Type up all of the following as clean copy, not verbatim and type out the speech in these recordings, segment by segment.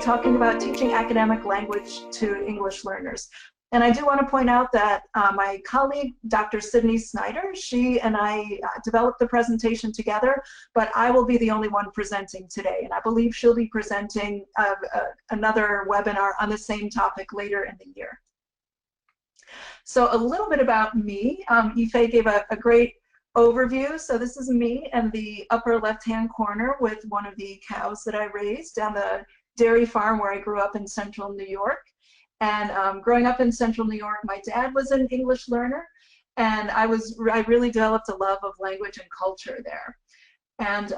talking about teaching academic language to English learners. And I do want to point out that my colleague, Dr. Sydney Snyder, she and I developed the presentation together, but I will be the only one presenting today. And I believe she'll be presenting another webinar on the same topic later in the year. So a little bit about me. Yifei gave a great overview. So this is me in the upper left-hand corner with one of the cows that I raised down the dairy farm where I grew up in central New York. And growing up in central New York, my dad was an English learner, and I really developed a love of language and culture there. And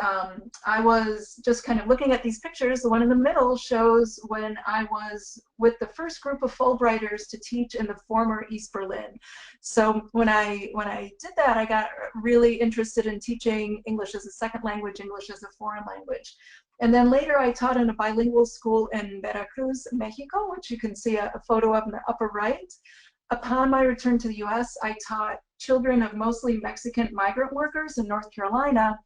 I was just kind of looking at these pictures. The one in the middle shows when I was with the first group of Fulbrighters to teach in the former East Berlin. So when I did that, I got really interested in teaching English as a second language, English as a foreign language. And then later I taught in a bilingual school in Veracruz, Mexico, which you can see a photo of in the upper right. Upon my return to the US, I taught children of mostly Mexican migrant workers in North Carolina.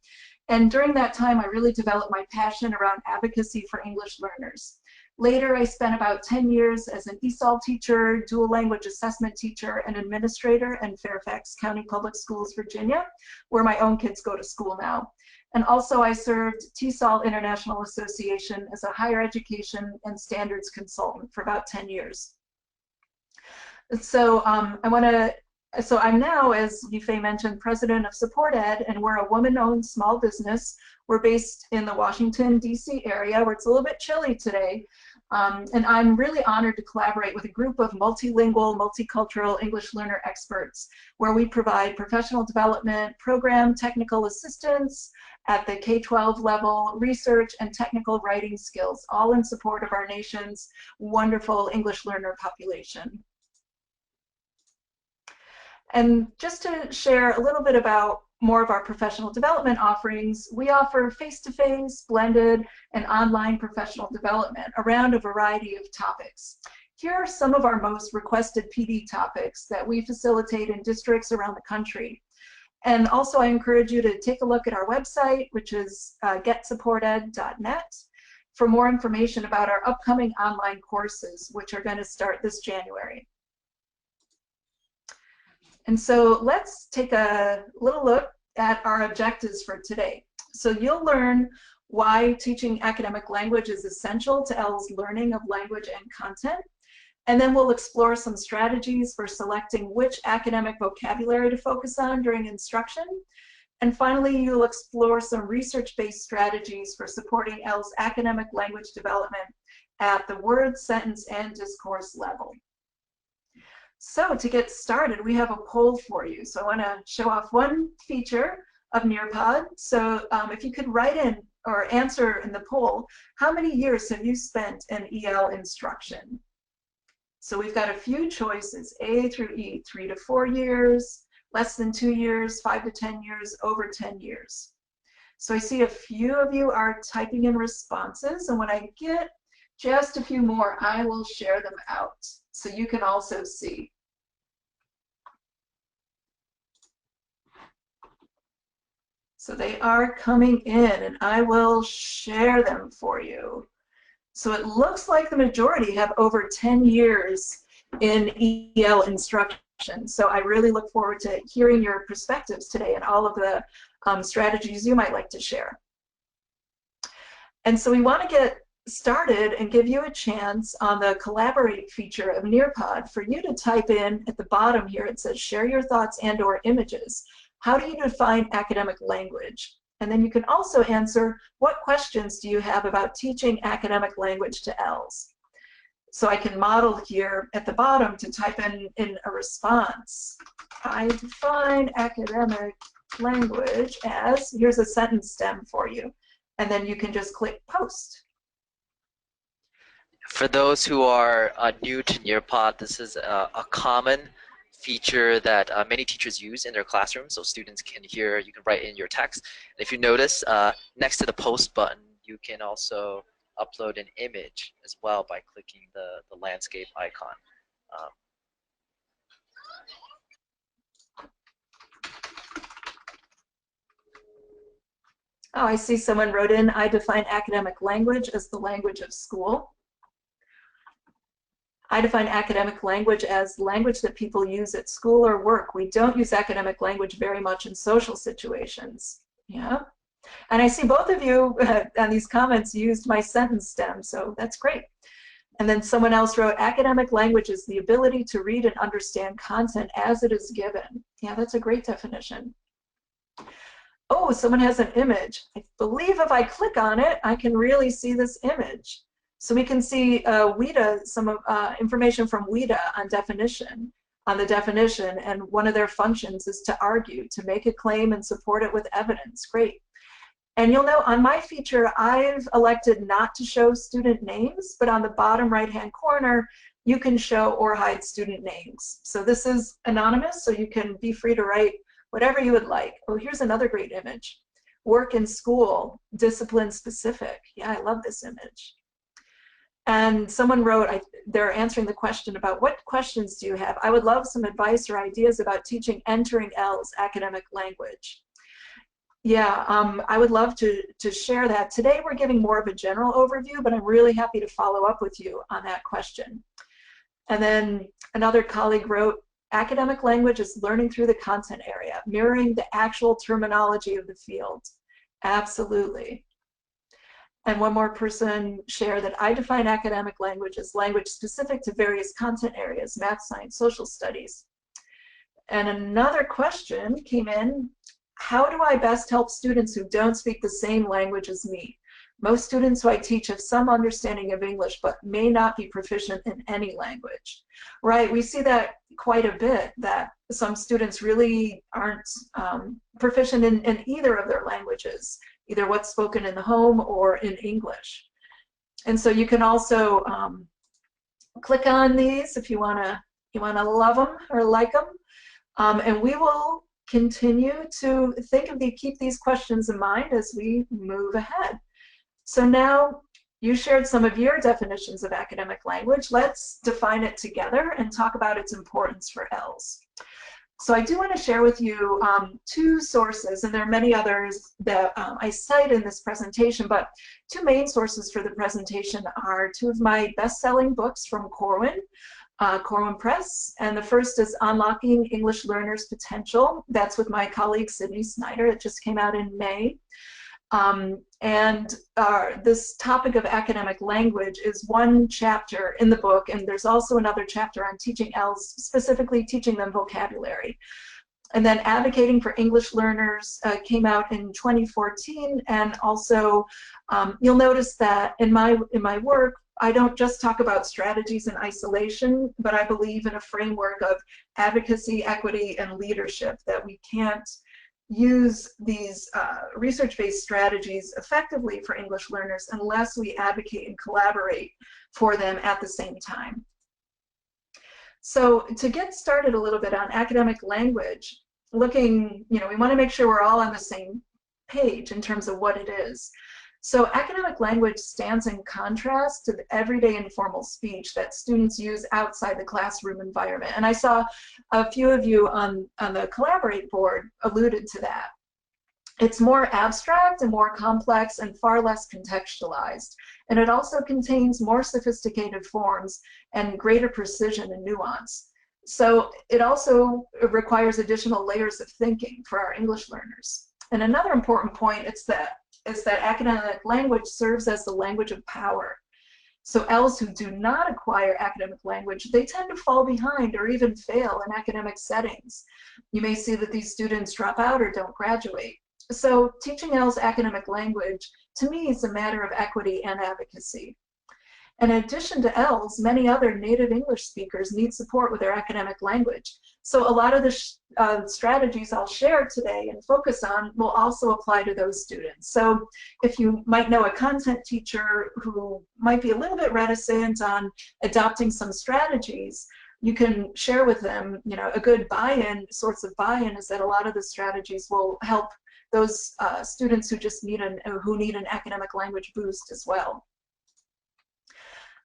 And during that time, I really developed my passion around advocacy for English learners. Later, I spent about 10 years as an ESOL teacher, dual language assessment teacher, and administrator in Fairfax County Public Schools, Virginia, where my own kids go to school now. And also I served TESOL International Association as a higher education and standards consultant for about 10 years. So So I'm now, as Yifei mentioned, president of Support Ed, and we're a woman-owned small business. We're based in the Washington, D.C. area, where it's a little bit chilly today. And I'm really honored to collaborate with a group of multilingual, multicultural English learner experts, where we provide professional development, program technical assistance at the K-12 level, research and technical writing skills, all in support of our nation's wonderful English learner population. And just to share a little bit about more of our professional development offerings, we offer face-to-face, blended, and online professional development around a variety of topics. Here are some of our most requested PD topics that we facilitate in districts around the country. And also I encourage you to take a look at our website, which is getsupported.net, for more information about our upcoming online courses, which are going to start this January. And so let's take a little look at our objectives for today. So you'll learn why teaching academic language is essential to ELL's learning of language and content. And then we'll explore some strategies for selecting which academic vocabulary to focus on during instruction. And finally, you'll explore some research-based strategies for supporting ELL's academic language development at the word, sentence, and discourse level. So to get started, we have a poll for you. So I want to show off one feature of Nearpod. So if you could write in or answer in the poll, how many years have you spent in EL instruction? So we've got a few choices, A through E, 3 to 4 years, less than 2 years, 5 to 10 years, over 10 years. So I see a few of you are typing in responses, and when I get just a few more, I will share them out so you can also see. So they are coming in, and I will share them for you. So it looks like the majority have over 10 years in EL instruction. So I really look forward to hearing your perspectives today and all of the strategies you might like to share. And so we want to get started and give you a chance on the collaborate feature of Nearpod for you to type in at the bottom here. It says share your thoughts and or images. How do you define academic language? And then you can also answer what questions do you have about teaching academic language to ELLs. So I can model here at the bottom to type in a response. I define academic language as, here's a sentence stem for you, and then you can just click post. For those who are new to Nearpod, this is a common feature that many teachers use in their classrooms, so students can hear, you can write in your text. And if you notice, next to the post button, you can also upload an image as well by clicking the landscape icon. Oh, I see someone wrote in, I define academic language as the language of school. I define academic language as language that people use at school or work. We don't use academic language very much in social situations. Yeah. And I see both of you on these comments used my sentence stem, so that's great. And then someone else wrote, academic language is the ability to read and understand content as it is given. Yeah, that's a great definition. Oh, someone has an image. I believe if I click on it, I can really see this image. So we can see WIDA, some information from WIDA on the definition, and one of their functions is to argue, to make a claim and support it with evidence. Great. And you'll know on my feature, I've elected not to show student names, but on the bottom right-hand corner, you can show or hide student names. So this is anonymous, so you can be free to write whatever you would like. Oh, here's another great image. Work and school, discipline specific. Yeah, I love this image. And someone wrote, they're answering the question about what questions do you have? I would love some advice or ideas about teaching entering L's academic language. Yeah, I would love to share that. Today we're giving more of a general overview, but I'm really happy to follow up with you on that question. And then another colleague wrote, academic language is learning through the content area, mirroring the actual terminology of the field. Absolutely. And one more person shared that I define academic language as language specific to various content areas, math, science, social studies. And another question came in, how do I best help students who don't speak the same language as me? Most students who I teach have some understanding of English, but may not be proficient in any language. Right, we see that quite a bit, that some students really aren't proficient in either of their languages, either what's spoken in the home or in English. And so you can also click on these if you wanna love them or like them, and we will continue to keep these questions in mind as we move ahead. So now you shared some of your definitions of academic language. Let's define it together and talk about its importance for L's. So I do want to share with you two sources, and there are many others that I cite in this presentation, but two main sources for the presentation are two of my best-selling books from Corwin, Corwin Press, and the first is Unlocking English Learners' Potential. That's with my colleague Sydney Snyder. It just came out in May. This topic of academic language is one chapter in the book, and there's also another chapter on teaching L's, specifically teaching them vocabulary. And then Advocating for English Learners came out in 2014, and also you'll notice that in my work, I don't just talk about strategies in isolation, but I believe in a framework of advocacy, equity, and leadership, that we can't use these research-based strategies effectively for English learners unless we advocate and collaborate for them at the same time. So to get started a little bit on academic language, we want to make sure we're all on the same page in terms of what it is. So academic language stands in contrast to the everyday informal speech that students use outside the classroom environment. And I saw a few of you on the Collaborate board alluded to that. It's more abstract and more complex and far less contextualized. And it also contains more sophisticated forms and greater precision and nuance. So it also requires additional layers of thinking for our English learners. And another important point is that academic language serves as the language of power. So L's who do not acquire academic language, they tend to fall behind or even fail in academic settings. You may see that these students drop out or don't graduate. So teaching L's academic language, to me, is a matter of equity and advocacy. In addition to L's, many other native English speakers need support with their academic language. So a lot of the strategies I'll share today and focus on will also apply to those students. So if you might know a content teacher who might be a little bit reticent on adopting some strategies, you can share with them, a good source of buy-in is that a lot of the strategies will help those students who just need an academic language boost as well.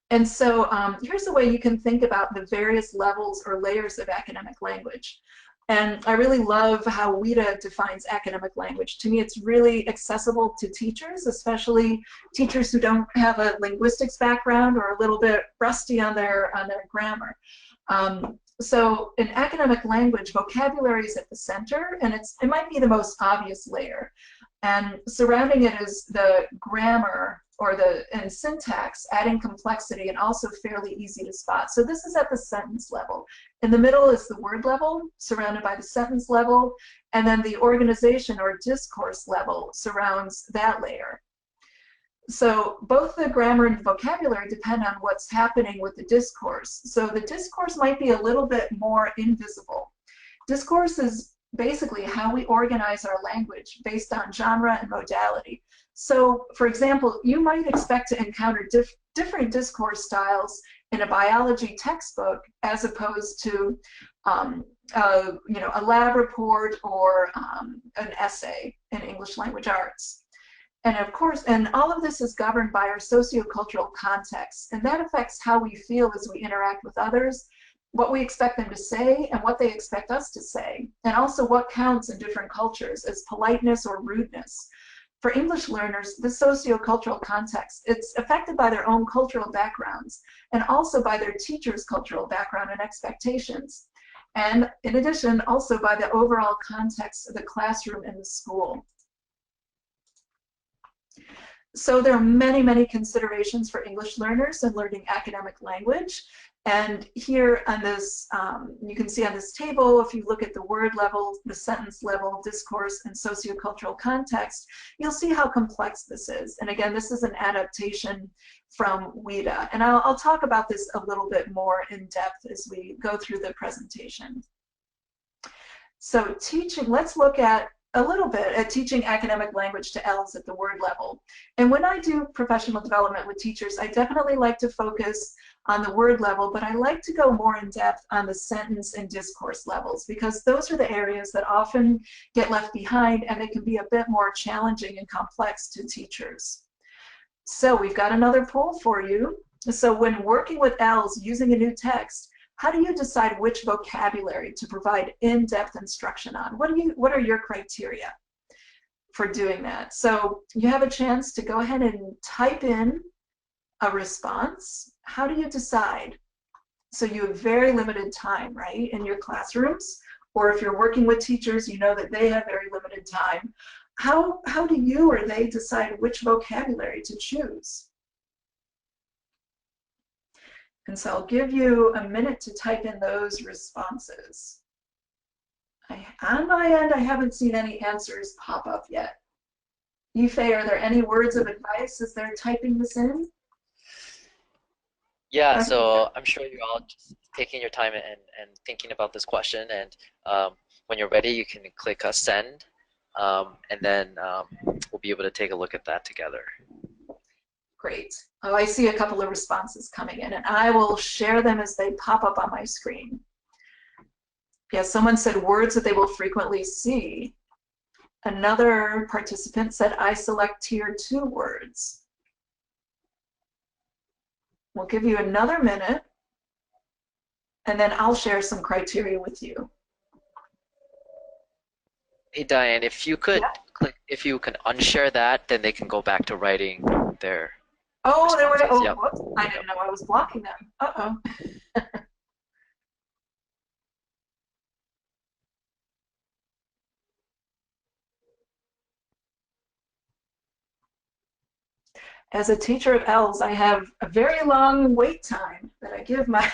And so here's a way you can think about the various levels or layers of academic language. And I really love how WIDA defines academic language. To me, it's really accessible to teachers, especially teachers who don't have a linguistics background or a little bit rusty on their grammar. So in academic language, vocabulary is at the center, and it might be the most obvious layer. And surrounding it is the grammar and syntax, adding complexity and also fairly easy to spot. So this is at the sentence level. In the middle is the word level, surrounded by the sentence level, and then the organization or discourse level surrounds that layer. So both the grammar and the vocabulary depend on what's happening with the discourse. So the discourse might be a little bit more invisible. Discourse is basically how we organize our language based on genre and modality. So, for example, you might expect to encounter different discourse styles in a biology textbook as opposed to a lab report or an essay in English language arts. And of course, and all of this is governed by our sociocultural context, and that affects how we feel as we interact with others, what we expect them to say, and what they expect us to say, and also what counts in different cultures as politeness or rudeness. For English learners, the sociocultural context, it's affected by their own cultural backgrounds, and also by their teacher's cultural background and expectations. And in addition, also by the overall context of the classroom and the school. So there are many, many considerations for English learners in learning academic language. And here on this, you can see on this table, if you look at the word level, the sentence level, discourse, and sociocultural context, you'll see how complex this is. And again, this is an adaptation from WIDA. And I'll talk about this a little bit more in depth as we go through the presentation. So teaching, let's look at a little bit at teaching academic language to ELs at the word level. And when I do professional development with teachers, I definitely like to focus on the word level, but I like to go more in depth on the sentence and discourse levels, because those are the areas that often get left behind, and they can be a bit more challenging and complex to teachers. So we've got another poll for you. So when working with ELs using a new text, how do you decide which vocabulary to provide in-depth instruction on? What are your criteria for doing that? So you have a chance to go ahead and type in a response. How do you decide? So you have very limited time, right, in your classrooms, or if you're working with teachers, you know that they have very limited time. How do you or they decide which vocabulary to choose? And so I'll give you a minute to type in those responses. On my end, I haven't seen any answers pop up yet. Yifei, are there any words of advice as they're typing this in? Yeah, so I'm sure you're all just taking your time and thinking about this question, and when you're ready, you can click send, and then we'll be able to take a look at that together. Great. Oh, I see a couple of responses coming in, and I will share them as they pop up on my screen. Yeah, someone said words that they will frequently see. Another participant said, I select tier 2 words. We'll give you another minute, and then I'll share some criteria with you. Hey Diane, if you could click, if you can unshare that, then they can go back to writing their. Oh, there were. Oh, yep. Whoops, I didn't know I was blocking them. Uh-oh. As a teacher of ELs, I have a very long wait time that I give my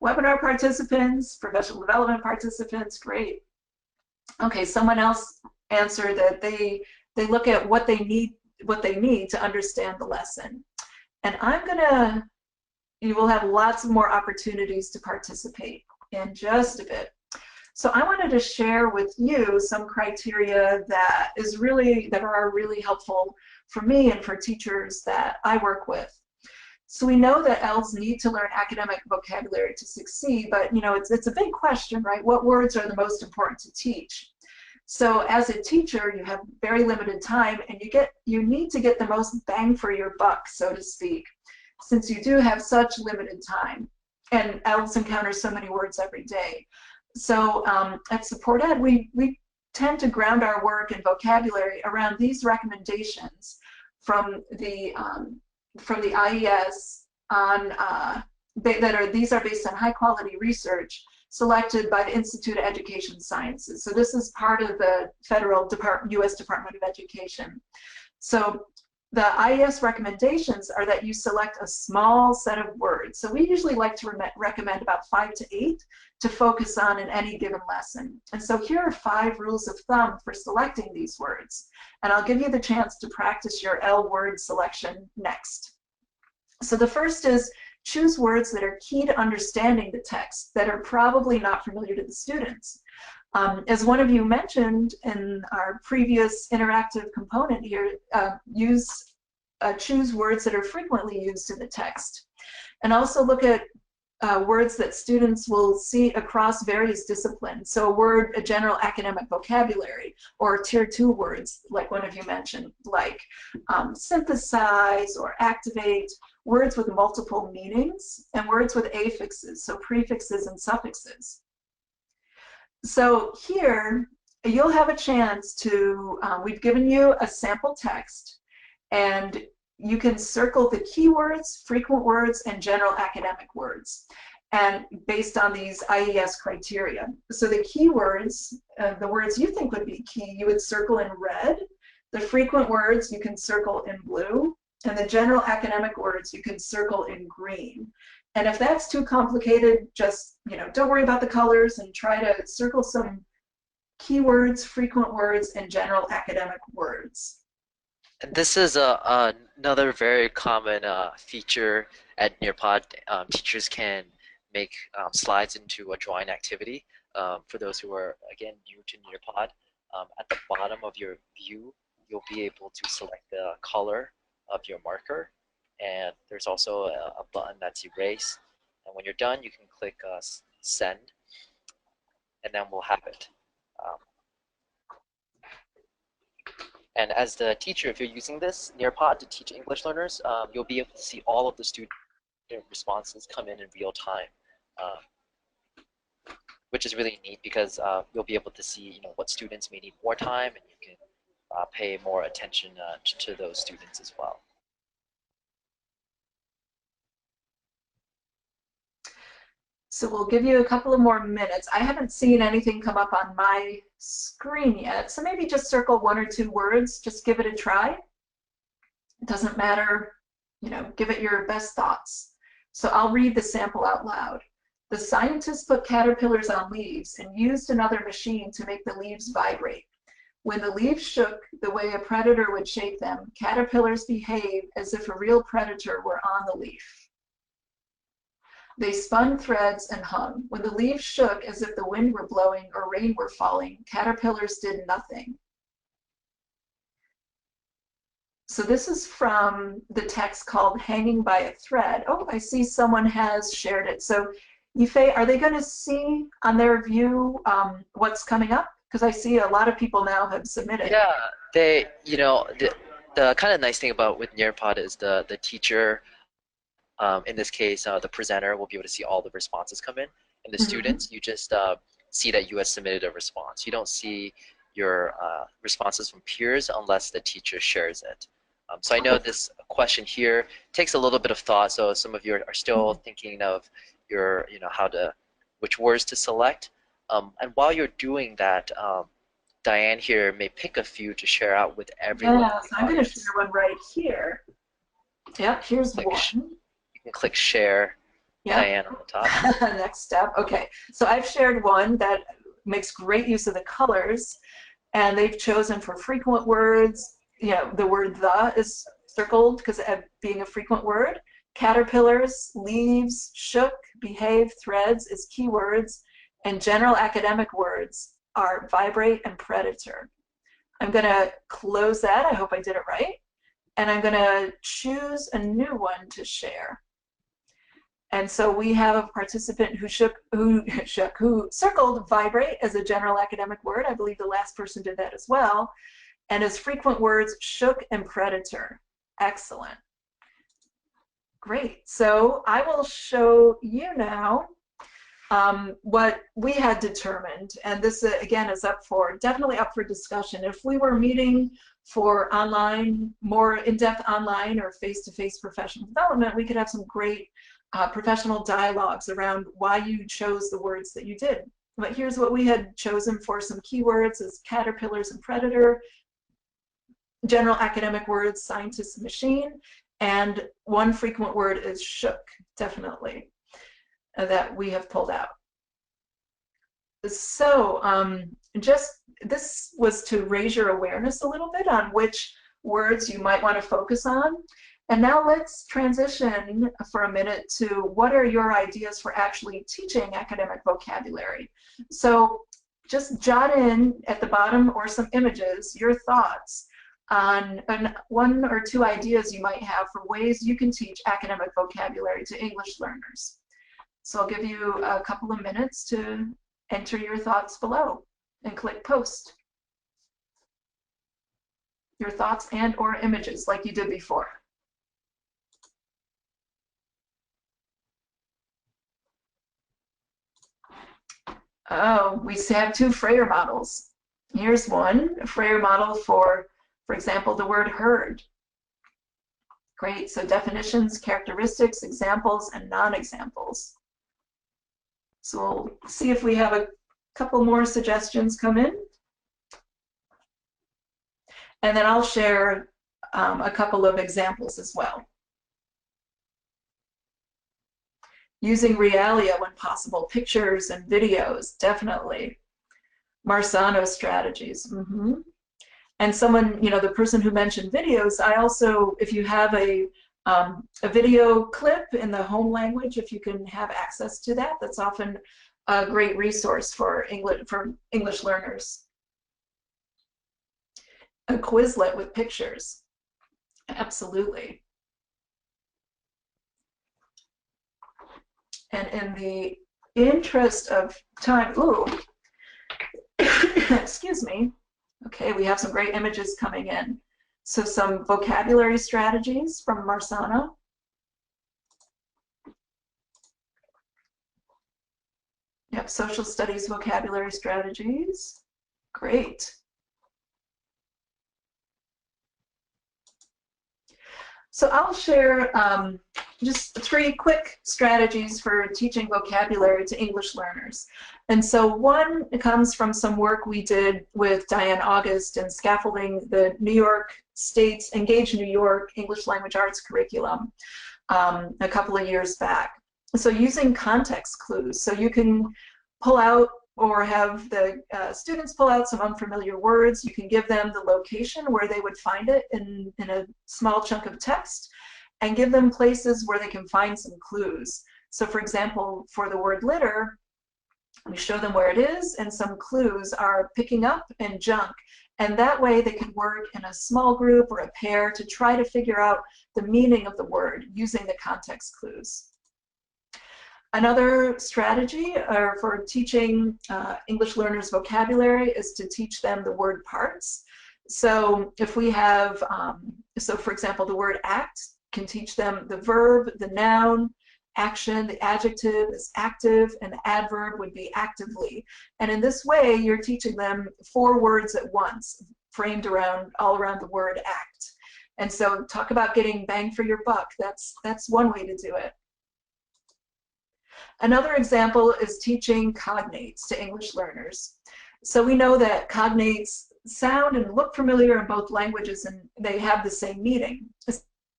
webinar participants, professional development participants. Great. Okay, someone else answered that they look at what they need to understand the lesson. And you will have lots of more opportunities to participate in just a bit. So I wanted to share with you some criteria that are really helpful for me and for teachers that I work with. So we know that ELs need to learn academic vocabulary to succeed, but it's a big question, right? What words are the most important to teach? So as a teacher, you have very limited time, and you need to get the most bang for your buck, so to speak, since you do have such limited time, and ELs encounter so many words every day. So at Support Ed, we tend to ground our work and vocabulary around these recommendations from the IES on these are based on high quality research selected by the Institute of Education Sciences. So this is part of the federal U.S. Department of Education. So the IES recommendations are that you select a small set of words. So we usually like to recommend about 5 to 8 to focus on in any given lesson. And so here are 5 rules of thumb for selecting these words. And I'll give you the chance to practice your L word selection next. So the first is choose words that are key to understanding the text that are probably not familiar to the students. As one of you mentioned in our previous interactive component here, choose words that are frequently used in the text. And also look at words that students will see across various disciplines. So a general academic vocabulary, or tier 2 words, like one of you mentioned, like synthesize or activate, words with multiple meanings, and words with affixes, so prefixes and suffixes. So here, you'll have a chance to, we've given you a sample text, and you can circle the keywords, frequent words, and general academic words, and based on these IES criteria. So the keywords, the words you think would be key, you would circle in red. The frequent words you can circle in blue, and the general academic words you can circle in green. And if that's too complicated, just, don't worry about the colors and try to circle some keywords, frequent words, and general academic words. And this is another very common feature at Nearpod. Teachers can make slides into a drawing activity. For those who are, again, new to Nearpod, at the bottom of your view, you'll be able to select the color of your marker. And there's also a button that's erase. And when you're done, you can click send, and then we'll have it. And as the teacher, if you're using this Nearpod to teach English learners, you'll be able to see all of the student responses come in real time, which is really neat because you'll be able to see what students may need more time, and you can pay more attention to those students as well. So we'll give you a couple of more minutes. I haven't seen anything come up on my screen yet, so maybe just circle 1 or 2 words, just give it a try. It doesn't matter, give it your best thoughts. So I'll read the sample out loud. The scientists put caterpillars on leaves and used another machine to make the leaves vibrate. When the leaves shook the way a predator would shake them, caterpillars behaved as if a real predator were on the leaf. They spun threads and hung. When the leaves shook as if the wind were blowing or rain were falling, caterpillars did nothing. So this is from the text called Hanging by a Thread. Oh, I see someone has shared it. So Yifei, are they going to see on their view what's coming up? Because I see a lot of people now have submitted. Yeah, the kind of nice thing about with Nearpod is the teacher, in this case, the presenter will be able to see all the responses come in. And the students, you just see that you have submitted a response. You don't see your responses from peers unless the teacher shares it. So I know this question here takes a little bit of thought. So some of you are still thinking of your, which words to select. And while you're doing that, Diane here may pick a few to share out with everyone. Yeah, so I'm going to share one right here. Yep, here's one. You can click share, Diane, on the top. Next step. Okay, so I've shared one that makes great use of the colors, and they've chosen for frequent words. The word the is circled because of being a frequent word. Caterpillars, leaves, shook, behave, threads is keywords, and general academic words are vibrate and predator. I'm going to close that. I hope I did it right. And I'm going to choose a new one to share. And so we have a participant who circled vibrate as a general academic word. I believe the last person did that as well. And as frequent words, shook and predator. Excellent. Great. So I will show you now what we had determined, and this again is definitely up for discussion. If we were meeting for online, more in-depth online or face-to-face professional development, we could have some great professional dialogues around why you chose the words that you did. But here's what we had chosen for some keywords: is caterpillars and predator, general academic words, scientist and machine, and one frequent word is shook, definitely, that we have pulled out. So this was to raise your awareness a little bit on which words you might want to focus on. And now let's transition for a minute to what are your ideas for actually teaching academic vocabulary. So just jot in at the bottom or some images your thoughts on one or two ideas you might have for ways you can teach academic vocabulary to English learners. So I'll give you a couple of minutes to enter your thoughts below and click post. Your thoughts and or images like you did before. Oh, we have two Frayer models. Here's one, a Frayer model for example, the word heard. Great, so definitions, characteristics, examples, and non-examples. So we'll see if we have a couple more suggestions come in. And then I'll share a couple of examples as well. Using realia when possible, pictures and videos, definitely. Marsano strategies. And someone, you know, the person who mentioned videos, I also, if you have a video clip in the home language, if you can have access to that, that's often a great resource for English learners. A Quizlet with pictures, absolutely. And in the interest of time, excuse me. Okay, we have some great images coming in. So some vocabulary strategies from Marsano. Yep, social studies vocabulary strategies. Great. So I'll share just 3 quick strategies for teaching vocabulary to English learners. And so one comes from some work we did with Diane August in scaffolding the New York State's Engage New York English Language Arts curriculum a couple of years back. So using context clues, so you can pull out or have the students pull out some unfamiliar words. You can give them the location where they would find it in a small chunk of text, and give them places where they can find some clues. So for example, for the word litter, we show them where it is, and some clues are picking up and junk. And that way they can work in a small group or a pair to try to figure out the meaning of the word using the context clues. Another strategy for teaching English learners vocabulary is to teach them the word parts. So if we have, so for example, the word act can teach them the verb, the noun, action, the adjective is active, and the adverb would be actively. And in this way, you're teaching them 4 words at once, framed all around the word act. And so talk about getting bang for your buck. That's one way to do it. Another example is teaching cognates to English learners. So we know that cognates sound and look familiar in both languages, and they have the same meaning.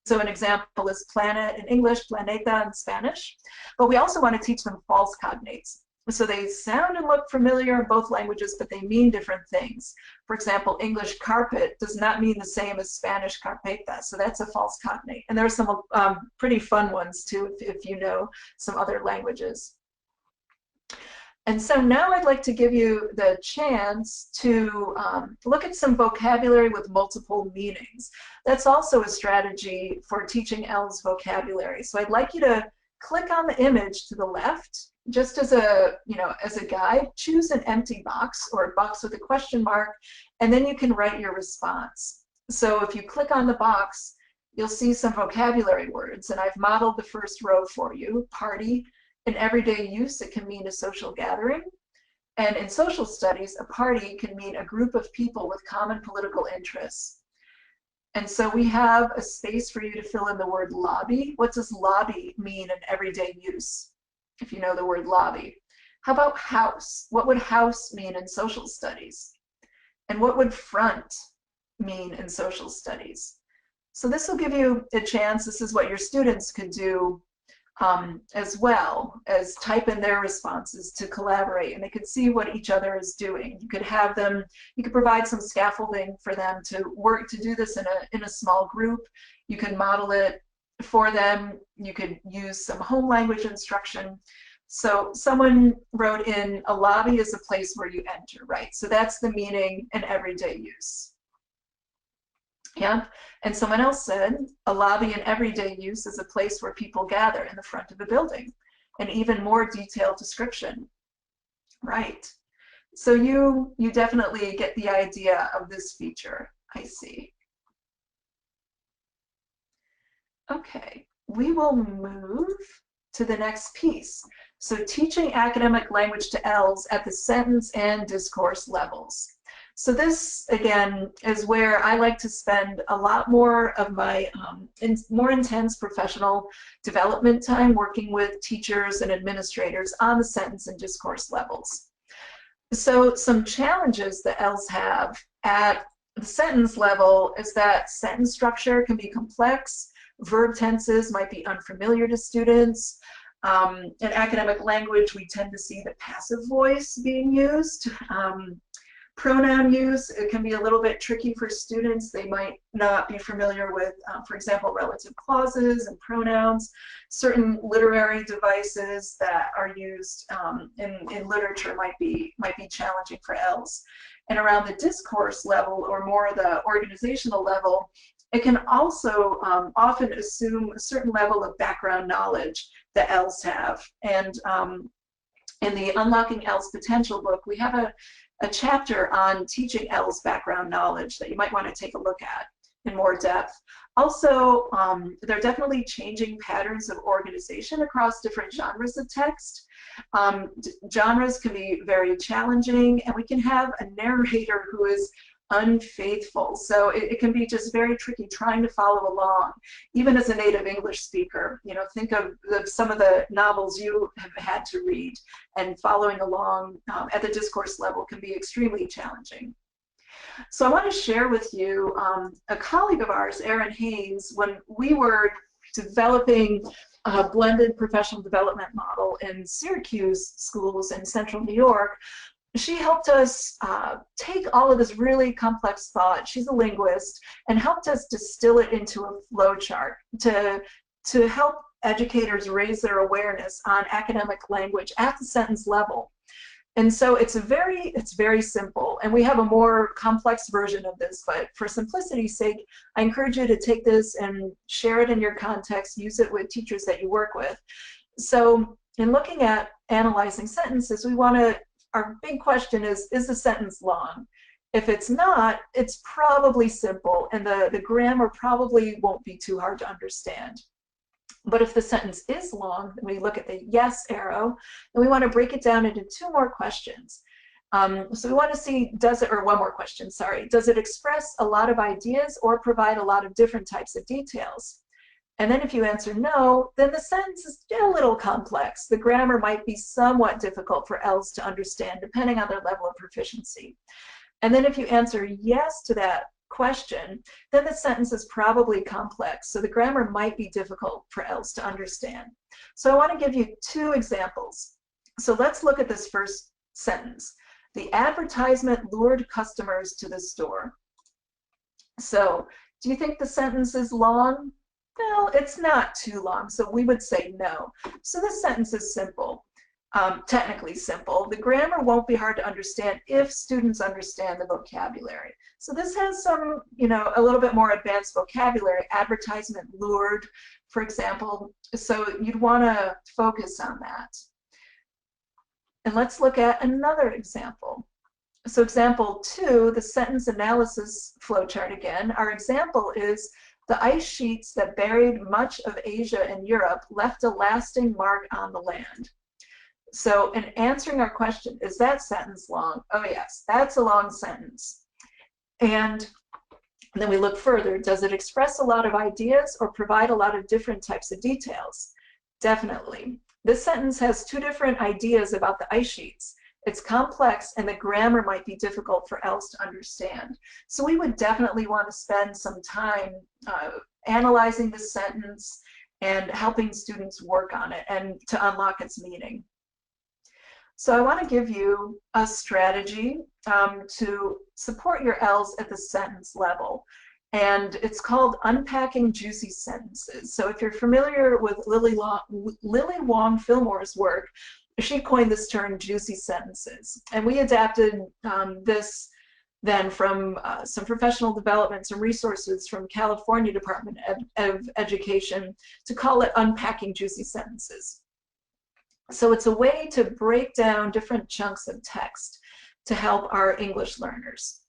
So an example is planet in English, planeta in Spanish. But we also want to teach them false cognates. So they sound and look familiar in both languages, but they mean different things. For example, English carpet does not mean the same as Spanish carpeta, so that's a false cognate. And there are some pretty fun ones too, if you know some other languages. And so now I'd like to give you the chance to look at some vocabulary with multiple meanings. That's also a strategy for teaching ELS vocabulary. So I'd like you to click on the image to the left, just as a guide. Choose an empty box or a box with a question mark, and then you can write your response. So if you click on the box, you'll see some vocabulary words, and I've modeled the first row for you: party, In everyday use, it can mean a social gathering. And in social studies, a party can mean a group of people with common political interests. And so we have a space for you to fill in the word lobby. What does lobby mean in everyday use, if you know the word lobby? How about house? What would house mean in social studies? And what would front mean in social studies? So this will give you a chance. This is what your students could do as well as type in their responses to collaborate, and they could see what each other is doing. You could have them, you could provide some scaffolding for them to work to do this in a small group. You can model it for them. You could use some home language instruction. So someone wrote in, a lobby is a place where you enter, right? So that's the meaning in everyday use. Yeah, and someone else said, a lobby in everyday use is a place where people gather in the front of a building. An even more detailed description. Right. So you definitely get the idea of this feature, I see. Okay, we will move to the next piece. So teaching academic language to ELs at the sentence and discourse levels. So this, again, is where I like to spend a lot more of my more intense professional development time working with teachers and administrators on the sentence and discourse levels. So some challenges that ELs have at the sentence level is that sentence structure can be complex, verb tenses might be unfamiliar to students. In academic language, we tend to see the passive voice being used. Pronoun use, it can be a little bit tricky for students. They might not be familiar with, for example, relative clauses and pronouns. Certain literary devices that are used in literature might be challenging for ELs. And around the discourse level, or more the organizational level, it can also often assume a certain level of background knowledge that ELs have. And in the Unlocking ELs Potential book, we have a chapter on teaching ELs background knowledge that you might want to take a look at in more depth. Also, there are definitely changing patterns of organization across different genres of text. Genres can be very challenging, and we can have a narrator who is unfaithful. So it can be just very tricky trying to follow along, even as a native English speaker. You know, think of some of the novels you have had to read, and following along at the discourse level can be extremely challenging. So I want to share with you a colleague of ours, Erin Haynes, when we were developing a blended professional development model in Syracuse schools in central New York. She helped us take all of this really complex thought, she's a linguist, and helped us distill it into a flow chart to help educators raise their awareness on academic language at the sentence level. And so it's very simple, and we have a more complex version of this, but for simplicity's sake, I encourage you to take this and share it in your context, use it with teachers that you work with. So in looking at analyzing sentences, our big question is the sentence long? If it's not, it's probably simple, and the grammar probably won't be too hard to understand. But if the sentence is long, then we look at the yes arrow, and we want to break it down into two more questions. So we want to see, one more question, sorry. Does it express a lot of ideas or provide a lot of different types of details? And then if you answer no, then the sentence is a little complex. The grammar might be somewhat difficult for ELs to understand, depending on their level of proficiency. And then if you answer yes to that question, then the sentence is probably complex. So the grammar might be difficult for ELs to understand. So I want to give you two examples. So let's look at this first sentence. The advertisement lured customers to the store. So do you think the sentence is long? No, it's not too long, so we would say no. So this sentence is simple, technically simple. The grammar won't be hard to understand if students understand the vocabulary. So this has some, a little bit more advanced vocabulary, advertisement lured, for example. So you'd want to focus on that. And let's look at another example. So example 2, the sentence analysis flowchart again. Our example is The ice sheets that buried much of Asia and Europe left a lasting mark on the land. So in answering our question, is that sentence long? Oh yes, that's a long sentence. And then we look further. Does it express a lot of ideas or provide a lot of different types of details? Definitely. This sentence has two different ideas about the ice sheets. It's complex and the grammar might be difficult for ELs to understand. So we would definitely want to spend some time analyzing the sentence and helping students work on it and to unlock its meaning. So I want to give you a strategy to support your ELs at the sentence level. And it's called Unpacking Juicy Sentences. So if you're familiar with Lily Wong Fillmore's work, she coined this term juicy sentences. And we adapted this then from some professional development, some resources from California Department of Education to call it Unpacking Juicy Sentences. So it's a way to break down different chunks of text to help our English learners.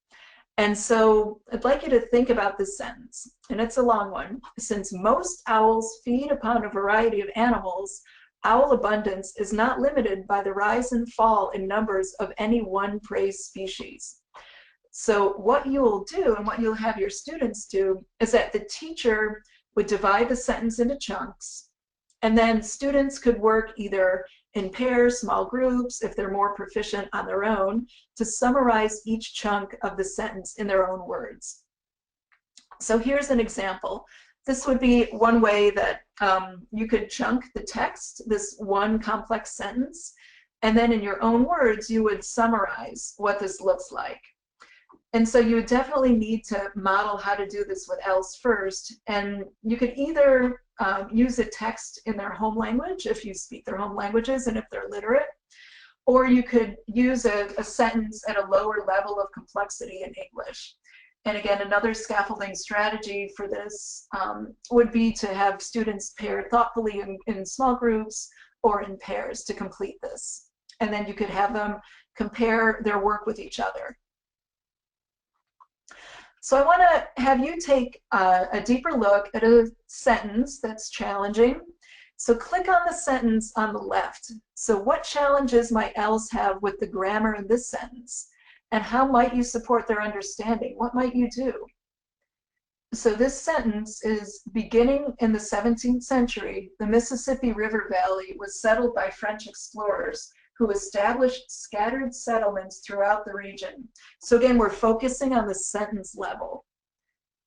And so I'd like you to think about this sentence, and it's a long one. Since most owls feed upon a variety of animals, owl abundance is not limited by the rise and fall in numbers of any one prey species. So what you will do and what you'll have your students do is that the teacher would divide the sentence into chunks, and then students could work either in pairs, small groups, if they're more proficient on their own, to summarize each chunk of the sentence in their own words. So here's an example. This would be one way that you could chunk the text, this one complex sentence, and then in your own words, you would summarize what this looks like. And so you would definitely need to model how to do this with ELs first, and you could either use a text in their home language if you speak their home languages and if they're literate, or you could use a sentence at a lower level of complexity in English. And again, another scaffolding strategy for this would be to have students paired thoughtfully in small groups or in pairs to complete this. And then you could have them compare their work with each other. So I want to have you take a deeper look at a sentence that's challenging. So click on the sentence on the left. So what challenges might ELs have with the grammar in this sentence? And how might you support their understanding? What might you do? So this sentence is beginning in the 17th century, the Mississippi River Valley was settled by French explorers who established scattered settlements throughout the region. So again, we're focusing on the sentence level.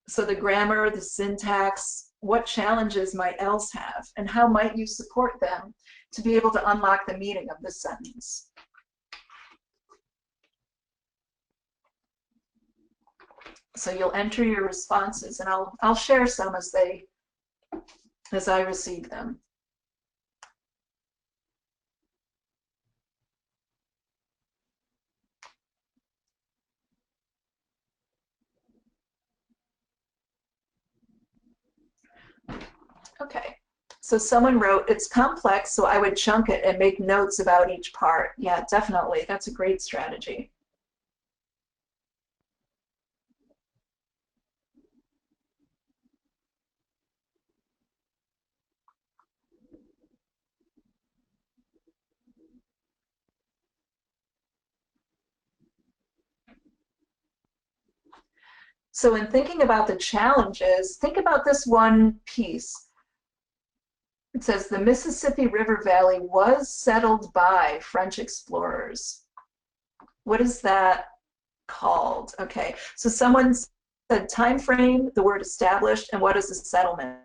So the grammar, the syntax, what challenges might ELs have, and how might you support them to be able to unlock the meaning of this sentence? So you'll enter your responses, and I'll share some as I receive them. Okay, so someone wrote, it's complex, so I would chunk it and make notes about each part. Yeah, definitely, that's a great strategy. So in thinking about the challenges, think about this one piece. It says the Mississippi River Valley was settled by French explorers. What is that called? Okay, so someone said time frame, the word established, and what is a settlement?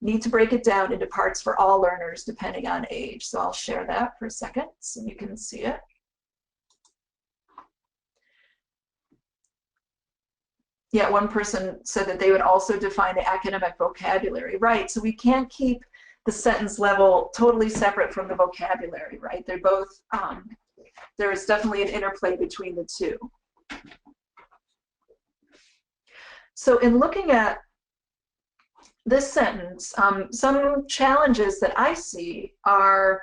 Need to break it down into parts for all learners depending on age. So I'll share that for a second so you can see it. Yeah, one person said that they would also define the academic vocabulary, right? So we can't keep the sentence level totally separate from the vocabulary, right? They're both, there is definitely an interplay between the two. So in looking at this sentence, some challenges that I see are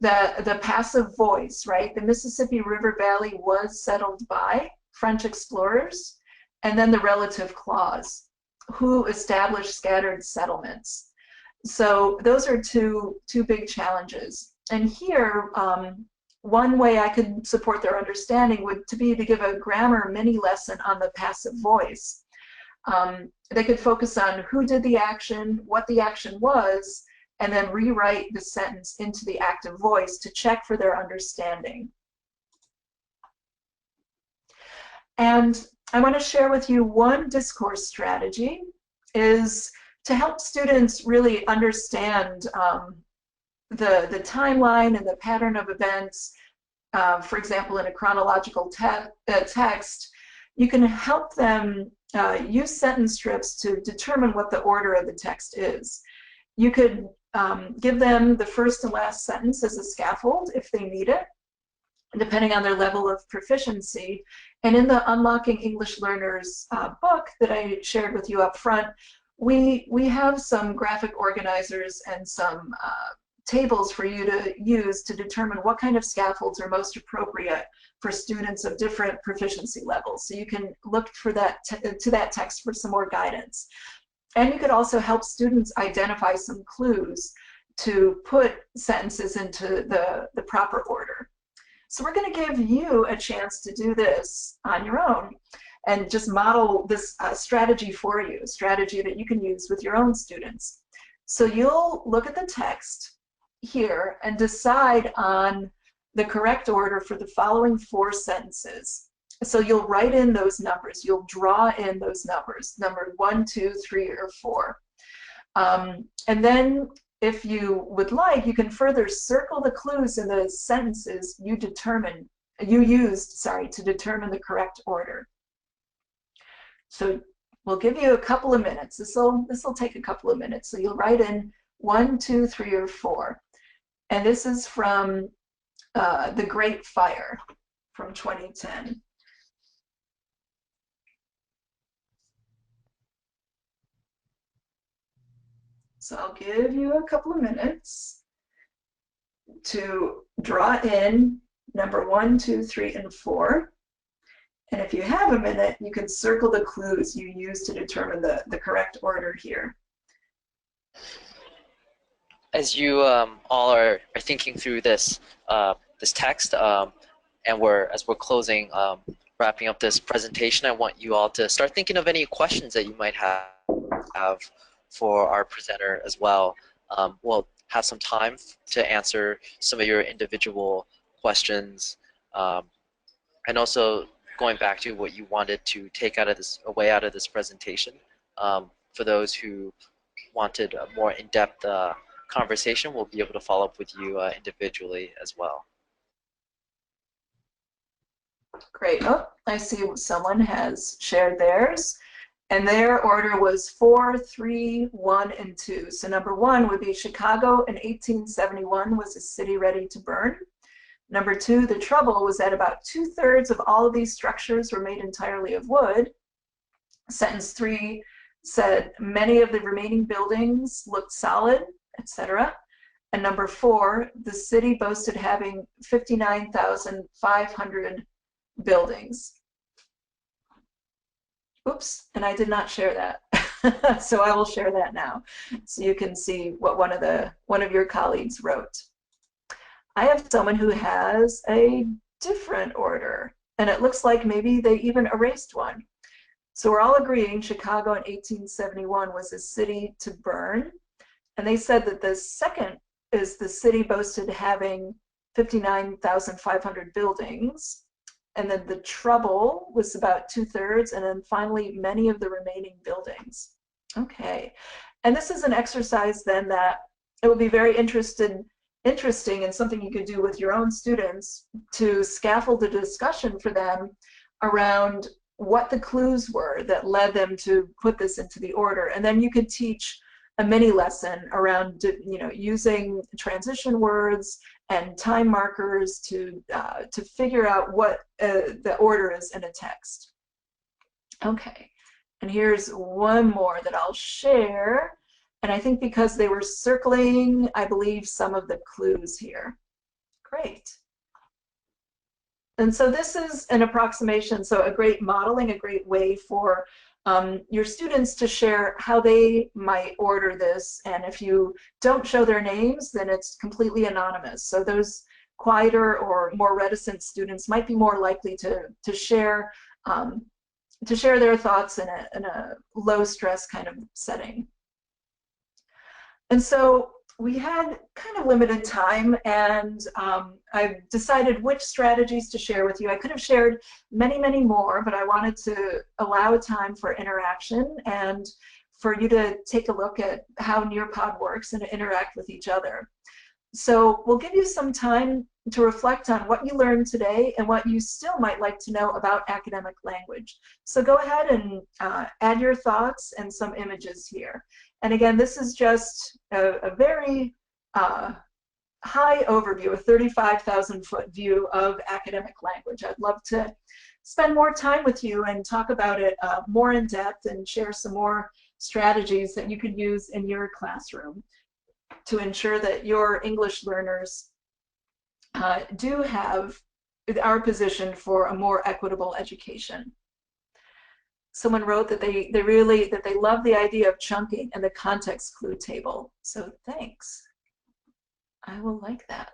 the passive voice, right? The Mississippi River Valley was settled by French explorers, and then the relative clause. who established scattered settlements. So those are two big challenges. And here, one way I could support their understanding would be to give a grammar mini lesson on the passive voice. They could focus on who did the action, what the action was, and then rewrite the sentence into the active voice to check for their understanding. And I want to share with you one discourse strategy is to help students really understand the timeline and the pattern of events. For example, in a chronological text, you can help them use sentence strips to determine what the order of the text is. You could give them the first and last sentence as a scaffold if they need it, depending on their level of proficiency. And in the Unlocking English Learners book that I shared with you up front, we have some graphic organizers and some tables for you to use to determine what kind of scaffolds are most appropriate for students of different proficiency levels. So you can look for that to that text for some more guidance. And you could also help students identify some clues to put sentences into the proper order. So we're going to give you a chance to do this on your own and just model this strategy for you, a strategy that you can use with your own students. So you'll look at the text here and decide on the correct order for the following 4 sentences. So you'll write in those numbers. You'll draw in those numbers, number 1, 2, 3, or 4. And then if you would like, you can further circle the clues in the sentences you used to determine the correct order. So we'll give you a couple of minutes. This will take a couple of minutes. So you'll write in 1, 2, 3, or 4. And this is from The Great Fire from 2010. So I'll give you a couple of minutes to draw in number 1, 2, 3, and 4. And if you have a minute, you can circle the clues you use to determine the correct order here. As you all are thinking through this this text, and as we're closing, wrapping up this presentation, I want you all to start thinking of any questions that you might have for our presenter as well. We'll have some time to answer some of your individual questions, and also going back to what you wanted to take away out of this presentation. For those who wanted a more in-depth conversation, we'll be able to follow up with you individually as well. Great. Oh, I see someone has shared theirs. And their order was 4, 3, 1, and 2. So number 1 would be Chicago in 1871 was a city ready to burn. Number 2, the trouble was that about 2/3 of all of these structures were made entirely of wood. Sentence 3 said many of the remaining buildings looked solid, etc. And number 4, the city boasted having 59,500 buildings. Oops, and I did not share that. So I will share that now, so you can see what one of your colleagues wrote. I have someone who has a different order, and it looks like maybe they even erased one. So we're all agreeing Chicago in 1871 was a city to burn, and they said that the second is the city boasted having 59,500 buildings. And then the trouble was about 2/3, and then finally many of the remaining buildings. Okay, and this is an exercise then that it will be very interesting and something you could do with your own students to scaffold a discussion for them around what the clues were that led them to put this into the order. And then you could teach a mini lesson around using transition words and time markers to figure out what the order is in a text. Okay, and here's one more that I'll share. And I think because they were circling, I believe, some of the clues here. Great. And so this is an approximation, so a great modeling, a great way for your students to share how they might order this. And if you don't show their names, then it's completely anonymous. So those quieter or more reticent students might be more likely to share their thoughts in a low stress kind of setting. And so we had kind of limited time, and I decided which strategies to share with you. I could have shared many, many more, but I wanted to allow time for interaction and for you to take a look at how Nearpod works and interact with each other. So we'll give you some time to reflect on what you learned today and what you still might like to know about academic language. So go ahead and add your thoughts and some images here. And again, this is just a very high overview, a 35,000-foot view of academic language. I'd love to spend more time with you and talk about it more in depth and share some more strategies that you could use in your classroom to ensure that your English learners are positioned for a more equitable education. Someone wrote that they love the idea of chunking and the context clue table. So thanks. I will like that.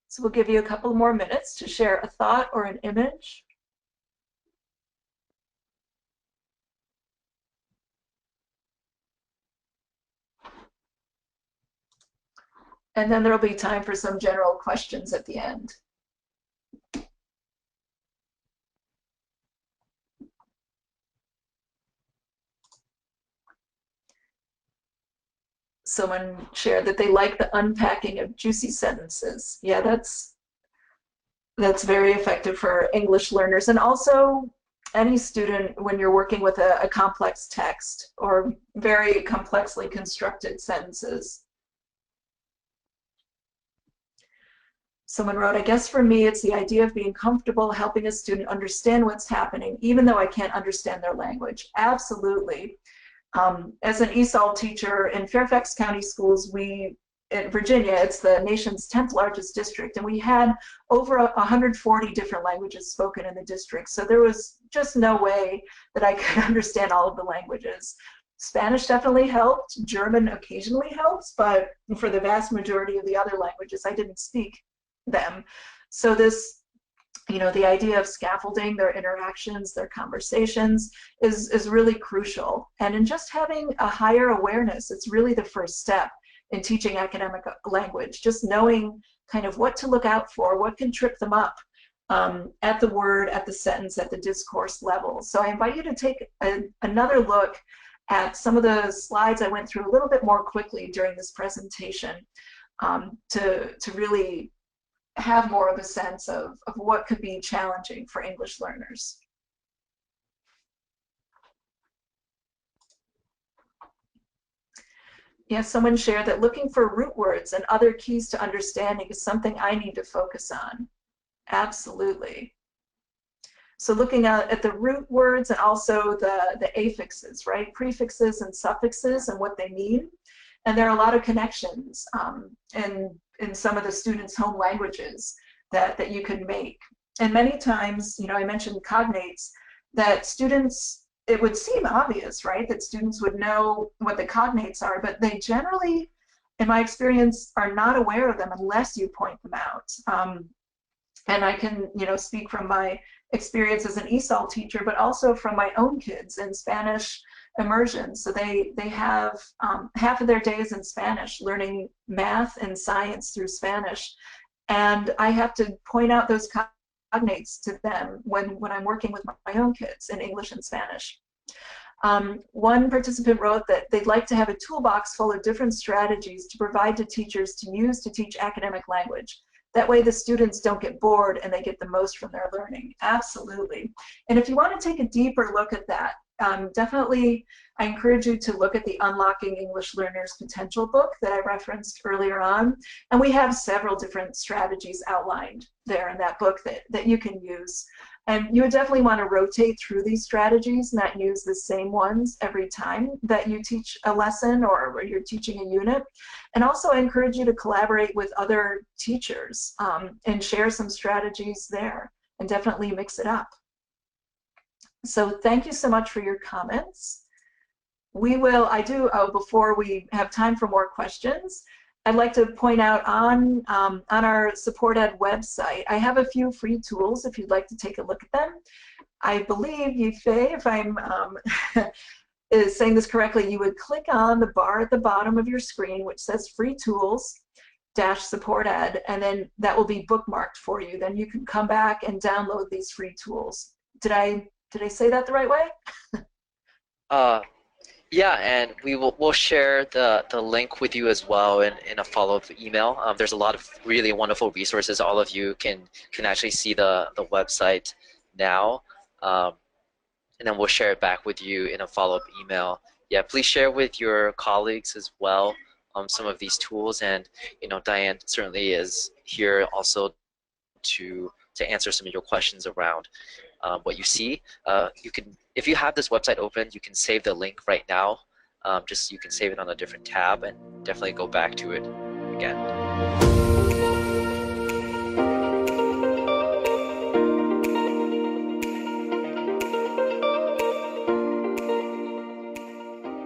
So we'll give you a couple more minutes to share a thought or an image. And then there'll be time for some general questions at the end. Someone shared that they like the unpacking of juicy sentences. Yeah, that's very effective for English learners, and also any student when you're working with a complex text or very complexly constructed sentences. Someone wrote, I guess for me, it's the idea of being comfortable helping a student understand what's happening, even though I can't understand their language. Absolutely. As an ESOL teacher in Fairfax County Schools, in Virginia, it's the nation's 10th largest district, and we had over 140 different languages spoken in the district. So there was just no way that I could understand all of the languages. Spanish definitely helped. German occasionally helps, but for the vast majority of the other languages, I didn't speak them. So this, the idea of scaffolding their interactions, their conversations is really crucial. And in just having a higher awareness, it's really the first step in teaching academic language, just knowing kind of what to look out for, what can trip them up at the word, at the sentence, at the discourse level. So I invite you to take another look at some of the slides I went through a little bit more quickly during this presentation to really have more of a sense of what could be challenging for English learners. Yeah, someone shared that looking for root words and other keys to understanding is something I need to focus on. Absolutely. So looking at the root words and also the affixes, right? Prefixes and suffixes and what they mean. And there are a lot of connections in some of the students' home languages that you can make. And many times, I mentioned cognates, that students, it would seem obvious, right, that students would know what the cognates are, but they generally, in my experience, are not aware of them unless you point them out. And I can, speak from my experience as an ESOL teacher, but also from my own kids in Spanish immersion. So they have half of their days in Spanish, learning math and science through Spanish. And I have to point out those cognates to them when I'm working with my own kids in English and Spanish. One participant wrote that they'd like to have a toolbox full of different strategies to provide to teachers to use to teach academic language. That way the students don't get bored and they get the most from their learning. Absolutely. And if you want to take a deeper look at that, definitely I encourage you to look at the Unlocking English Learners Potential book that I referenced earlier on. And we have several different strategies outlined there in that book that you can use. And you would definitely want to rotate through these strategies, not use the same ones every time that you teach a lesson or you're teaching a unit. And also I encourage you to collaborate with other teachers and share some strategies there, and definitely mix it up. So thank you so much for your comments. Before we have time for more questions, I'd like to point out on our Support Ed website, I have a few free tools if you'd like to take a look at them. I believe, Yifei, if I'm is saying this correctly, you would click on the bar at the bottom of your screen which says Free Tools Support Ed, and then that will be bookmarked for you. Then you can come back and download these free tools. Did I say that the right way? Yeah, and we'll share the link with you as well in a follow-up email. There's a lot of really wonderful resources. All of you can actually see the website now, and then we'll share it back with you in a follow-up email. Yeah, please share with your colleagues as well some of these tools, and Diane certainly is here also to answer some of your questions around what you see. You can, if you have this website open, you can save the link right now. You can save it on a different tab and definitely go back to it again.